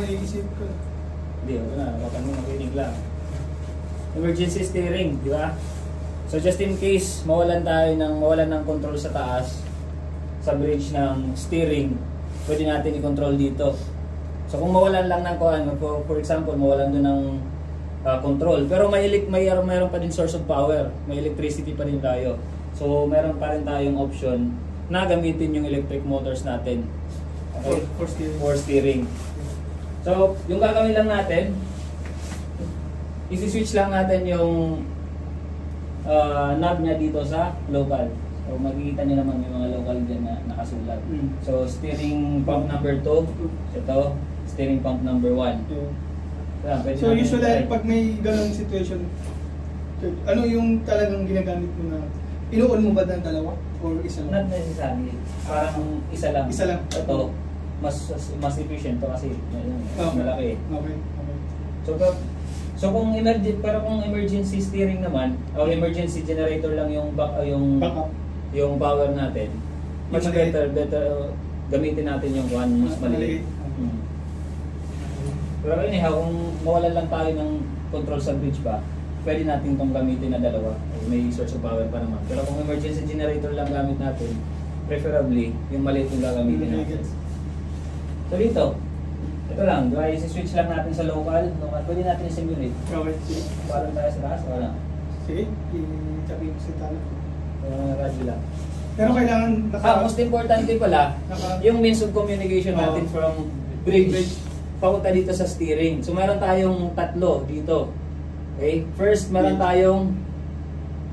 naisip ko. Hindi, wala na. Baka mo makinig lang. Emergency steering, di ba? So just in case mawalan ng control sa taas, sa bridge ng steering, pwede natin i-control dito. So kung mawalan lang ng for example, mawalan doon ng control, pero mayroon pa din source of power, may electricity pa din tayo. So meron pa rin tayong option na gamitin yung electric motors natin. Okay? For steering. So yung gagawin lang natin, isi-switch lang natin yung knob niya dito sa local. So makikita niyo naman yung mga local dyan na nakasulat. So steering pump number 2, ito, steering pump number 1. So usually pag may ganong situation, ano yung talagang ginagamit mo na, inuon mo ba ng dalawa or isa lang? Not necessarily. Parang isa lang. Isa lang. Ito, mas efficient to kasi malaki. Okay. So kung emergency steering naman o emergency generator lang yung backup, yung power natin, much better gamitin natin yung mas maliit. Pero anyhow, kung mawalan lang tayo ng control sa bridge ba, pwede natin itong gamitin na dalawa. May source of power pa naman. Pero kung emergency generator lang gamit natin, preferably, yung maliit yung gagamitin natin. So dito, ito lang, i-switch lang natin sa local. Pwede natin i-simulate. Okay, sige. Parang tayo sa taas, wala. Sige, i-tabi mo sa tala. Radyo lang. Pero kailangan most importante pala, yung means of communication natin from bridge papunta dito sa steering. So meron tayong tatlo dito. Okay? First, meron tayong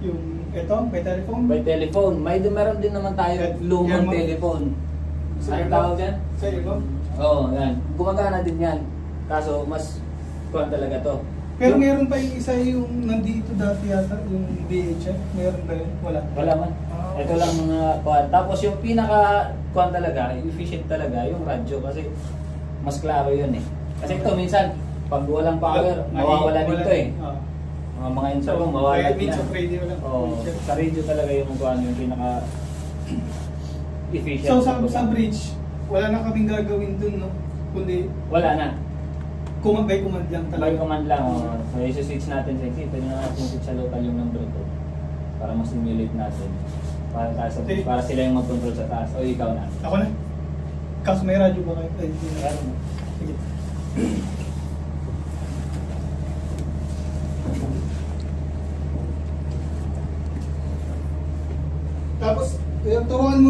yung ito, by telephone. Meron din naman tayo lumang telephone. Anong tawag dyan? Sa iyo? Oo, yan. Gumagana din yan. Kaso mas kuhan talaga to. Pero meron pa yung isa yung nandito dati yata, yung VHF. Meron ba yun? Wala man. Ito lang mga kuhan. Tapos yung pinaka kuhan talaga, efficient talaga, yung radyo. Kasi mas klaro yun eh. Kasi ito minsan, pag walang power, mawawala dito eh. Mga intercom, mawawala din yan. Sa radio talaga yung kuhan, yung pinaka efficient. So sa bridge, wala na kaming gagawin dun, no? Kundi wala na. By command lang talaga. By command lang. So i-switch natin sa exit. Pwede na natin switch sa local yung number 2 para ma-simulate natin. Para sila yung mag-control sa taas. O ikaw na. Ako na. Kaso may radyo ba kayo? Sige. Tapos, turuan mo lang.